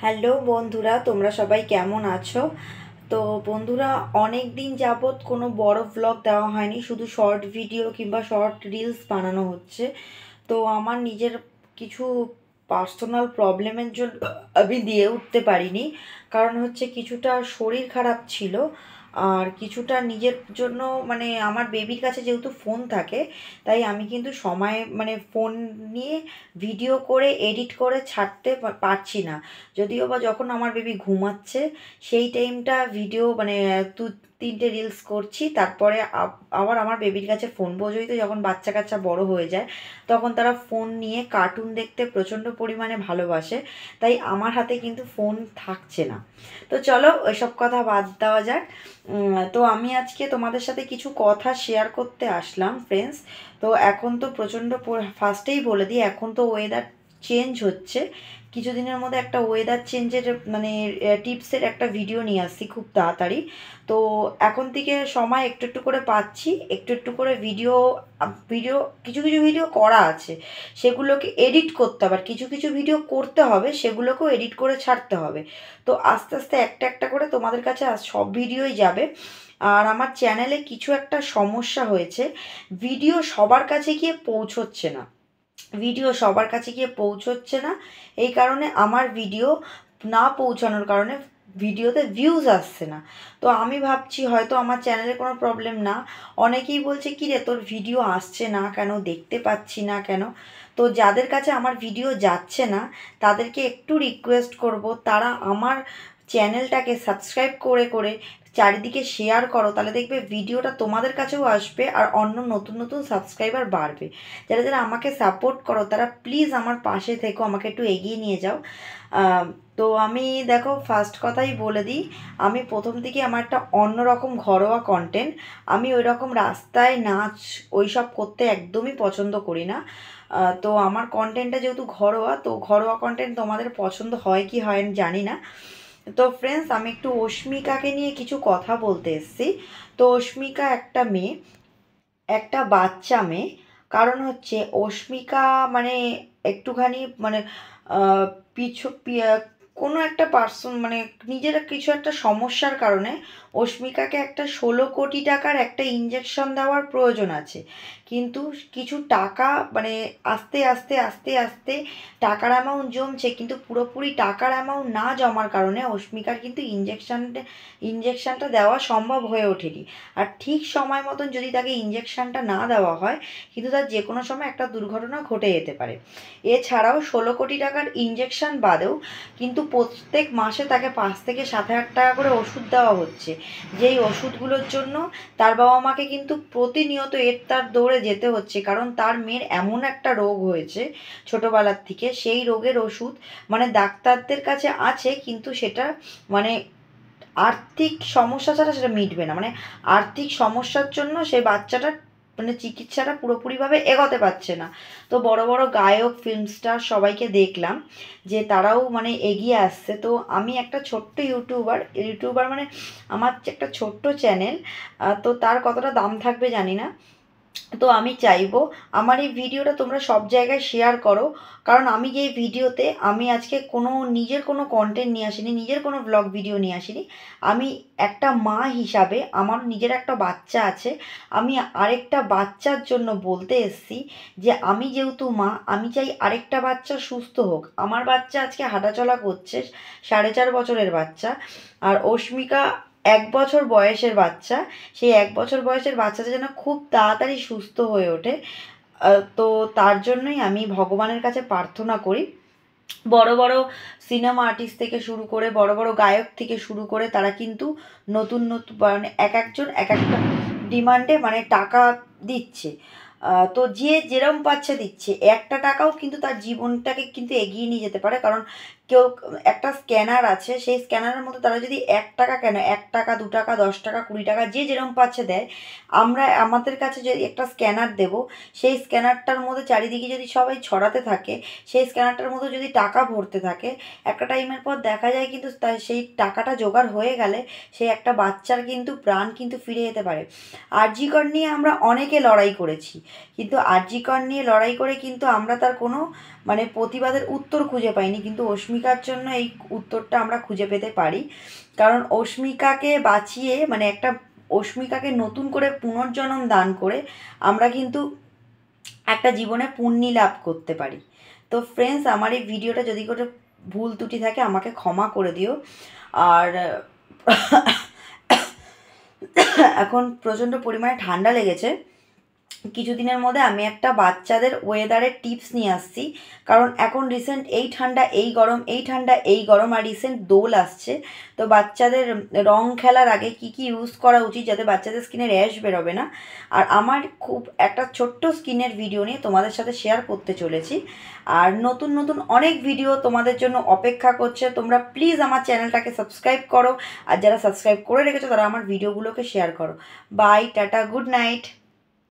Hello বন্ধুরা, তোমরা সবাই কেমন আছো? তো বন্ধুরা, অনেক দিন যাবৎ কোনো বড় ভ্লগ দেওয়া হয়নি, শুধু শর্ট ভিডিও কিংবা শর্ট রিলস বানানো হচ্ছে। তো আমার নিজের কিছু পার্সোনাল প্রবলেমের জন্য আমি দিয়ে উঠতে পারিনি। কারণ হচ্ছে কিছুটা শরীর খারাপ ছিল, আর কিছুটা নিজের জন্য, মানে আমার বেবির কাছে যেহেতু ফোন থাকে, তাই আমি কিন্তু সময় মানে ফোন নিয়ে ভিডিও করে এডিট করে ছাড়তে পারছি না। যদিও বা যখন আমার বেবি ঘুমাচ্ছে সেই টাইমটা ভিডিও মানে দু তিনটে রিলস করছি, তারপরে আবার আমার বেবির কাছে ফোন। বোঝোই তো, যখন বাচ্চা কাচ্চা বড় হয়ে যায় তখন তারা ফোন নিয়ে কার্টুন দেখতে প্রচণ্ড পরিমাণে ভালোবাসে, তাই আমার হাতে কিন্তু ফোন থাকছে না। তো চলো ওইসব কথা বাদ দেওয়া যাক। তো আমি আজকে তোমাদের সাথে কিছু কথা শেয়ার করতে আসলাম ফ্রেন্ডস। তো এখন তো প্রচণ্ড, ফার্স্টেই বলে দিই, এখন তো ওয়েদার চেঞ্জ হচ্ছে। কিছুদিনের মধ্যে একটা ওয়েদার চেঞ্জের মানে টিপসের একটা ভিডিও নিয়ে আসছি খুব তাড়াতাড়ি। তো এখন থেকে সময় একটু একটু করে পাচ্ছি, একটু একটু করে ভিডিও ভিডিও কিছু কিছু ভিডিও করা আছে, সেগুলোকে এডিট করতে হবে। আর কিছু কিছু ভিডিও করতে হবে, সেগুলোকেও এডিট করে ছাড়তে হবে। তো আস্তে আস্তে একটা একটা করে তোমাদের কাছে সব ভিডিওই যাবে। আর আমার চ্যানেলে কিছু একটা সমস্যা হয়েছে, ভিডিও সবার কাছে গিয়ে পৌঁছচ্ছে না। এই কারণে আমার ভিডিও না পৌঁছানোর কারণে ভিডিওতে ভিউজ আসছে না। তো আমি ভাবছি হয়তো আমার চ্যানেলে কোনো প্রবলেম না। অনেকেই বলছে কি রে, তোর ভিডিও আসছে না কেন, দেখতে পাচ্ছি না কেন। তো যাদের কাছে আমার ভিডিও যাচ্ছে না তাদেরকে একটু রিকোয়েস্ট করব, তারা আমার চ্যানেলটাকে সাবস্ক্রাইব করে করে চারিদিকে শেয়ার করো, তাহলে দেখবে ভিডিওটা তোমাদের কাছেও আসবে আর অন্য নতুন নতুন সাবস্ক্রাইবার বাড়বে। যারা যারা আমাকে সাপোর্ট করো তারা প্লিজ আমার পাশে থেকো, আমাকে একটু এগিয়ে নিয়ে যাও। তো আমি দেখো, ফার্স্ট কথাই বলে দিই, আমি প্রথম থেকে আমার একটা অন্যরকম ঘরোয়া কন্টেন্ট। আমি ওই রকম রাস্তায় নাচ ওই সব করতে একদমই পছন্দ করি না। তো আমার কন্টেন্টটা যেহেতু ঘরোয়া, তো ঘরোয়া কন্টেন্ট তোমাদের পছন্দ হয় কি হয় না জানি না। তো ফ্রেন্ডস, আমি একটু অস্মিকাকে নিয়ে কিছু কথা বলতে এসেছি। তো অস্মিকা একটা মেয়ে, একটা বাচ্চা মেয়ে। কারণ হচ্ছে অস্মিকা মানে একটুখানি মানে আহ, পিছু কোনো একটা পার্সন মানে নিজের কিছু একটা সমস্যার কারণে অস্মিকাকে একটা 16 কোটি টাকার একটা ইঞ্জেকশন দেওয়ার প্রয়োজন আছে। কিন্তু কিছু টাকা মানে আস্তে আস্তে আস্তে আস্তে টাকার অ্যামাউন্ট জমছে, কিন্তু পুরোপুরি টাকার অ্যামাউন্ট না জমার কারণে অস্মিকার কিন্তু ইঞ্জেকশনটা দেওয়া সম্ভব হয়ে ওঠেনি। আর ঠিক সময় মতন যদি তাকে ইঞ্জেকশনটা না দেওয়া হয়, কিন্তু তার যে কোনো সময় একটা দুর্ঘটনা ঘটে যেতে পারে। এছাড়াও 16 কোটি টাকার ইঞ্জেকশন বাদেও কিন্তু প্রত্যেক মাসে তাকে 5 থেকে 7 হাজার টাকা করে ওষুধ দেওয়া হচ্ছে, যেই ওষুধগুলোর জন্য তার বাবা মাকে কিন্তু প্রতিনিয়ত তার দৌড়ে যেতে হচ্ছে। কারণ তার মেয়ের এমন একটা রোগ হয়েছে ছোটোবেলার থেকে, সেই রোগের ওষুধ মানে ডাক্তারদের কাছে আছে, কিন্তু সেটা মানে আর্থিক সমস্যা ছাড়া সেটা মিটবে না। মানে আর্থিক সমস্যার জন্য সেই বাচ্চাটার মানে চিকিৎসাটা পুরোপুরিভাবে এগোতে পারছে না। তো বড় বড় গায়ক, ফিল্ম স্টার সবাইকে দেখলাম যে তারাও মানে এগিয়ে আসছে। তো আমি একটা ছোট্ট ইউটিউবার মানে আমার একটা ছোট্ট চ্যানেল, তো তার কতটা দাম থাকবে জানি না। তো আমি চাইবো আমার এই ভিডিওটা তোমরা সব জায়গায় শেয়ার করো। কারণ আমি যে ভিডিওতে আমি আজকে কোনো নিজের কোনো কন্টেন্ট নিয়ে আসিনি, নিজের কোনো ব্লগ ভিডিও নিয়ে আসিনি। আমি একটা মা হিসাবে, আমার নিজের একটা বাচ্চা আছে, আমি আরেকটা বাচ্চার জন্য বলতে এসেছি যে আমি যেহেতু মা, আমি চাই আরেকটা বাচ্চা সুস্থ হোক। আমার বাচ্চা আজকে হাঁটাচলা করছে, 4.5 বছরের বাচ্চা। আর অস্মিকা 1 বছর বয়সের বাচ্চা। সেই 1 বছর বয়সের বাচ্চাটা যেন খুব তাড়াতাড়ি সুস্থ হয়ে ওঠে। তো তার জন্যই আমি ভগবানের কাছে প্রার্থনা করি। বড় বড় সিনেমা আর্টিস্ট থেকে শুরু করে, বড় বড় গায়ক থেকে শুরু করে, তারা কিন্তু নতুন নতুন মানে এক একজন এক একটা ডিমান্ডে মানে টাকা দিচ্ছে। তো যে যেরম পাচ্ছে দিচ্ছে, একটা টাকাও কিন্তু তার জীবনটাকে কিন্তু এগিয়ে নিয়ে যেতে পারে। কারণ কেউ একটা স্ক্যানার আছে, সেই স্ক্যানারের মধ্যে তারা যদি 1 টাকা, কেন 1 টাকা, 2 টাকা, 10 টাকা, 20 টাকা, যে যেরম পাচ্ছে দেয়। আমরা আমাদের কাছে যদি একটা স্ক্যানার দেব, সেই স্ক্যানারটার মধ্যে চারিদিকে যদি সবাই ছড়াতে থাকে, সেই স্ক্যানারটার মধ্যে যদি টাকা ভরতে থাকে, একটা টাইমের পর দেখা যায় কিন্তু সেই টাকাটা জোগাড় হয়ে গেলে সেই একটা বাচ্চার কিন্তু প্রাণ কিন্তু ফিরে যেতে পারে। আরজি কর নিয়ে আমরা অনেকে লড়াই করেছি, কিন্তু আরজি কর নিয়ে লড়াই করে কিন্তু আমরা তার কোনো মানে প্রতিবাদের উত্তর খুঁজে পাইনি। কিন্তু অস্মিকা অস্মিকার জন্য এই উত্তরটা আমরা খুঁজে পেতে পারি। কারণ অস্মিকাকে বাঁচিয়ে, মানে একটা অস্মিকাকে নতুন করে পুনর্জন্ম দান করে আমরা কিন্তু একটা জীবনে পুণ্যি লাভ করতে পারি। তো ফ্রেন্ডস, আমার এই ভিডিওটা যদি কোনো ভুল ত্রুটি থাকে আমাকে ক্ষমা করে দিও। আর এখন প্রচণ্ড পরিমাণে ঠান্ডা লেগেছে। কিছুদিনের মধ্যে আমি একটা বাচ্চাদের ওয়েদারের টিপস নিয়ে আসছি। কারণ এখন রিসেন্ট এই ঠান্ডা এই গরম, এই ঠান্ডা এই গরম, আর রিসেন্ট দোল আসছে। তো বাচ্চাদের রং খেলার আগে কি কি ইউজ করা উচিত যাতে বাচ্চাদের স্কিনে র্যাশ বেরোবে না। আর আমার খুব একটা ছোট্ট স্কিনের ভিডিও নিয়ে তোমাদের সাথে শেয়ার করতে চলেছি। আর নতুন নতুন অনেক ভিডিও তোমাদের জন্য অপেক্ষা করছে। তোমরা প্লিজ আমার চ্যানেলটাকে সাবস্ক্রাইব করো, আর যারা সাবস্ক্রাইব করে রেখেছো তারা আমার ভিডিওগুলোকে শেয়ার করো। Bye, tata, good night.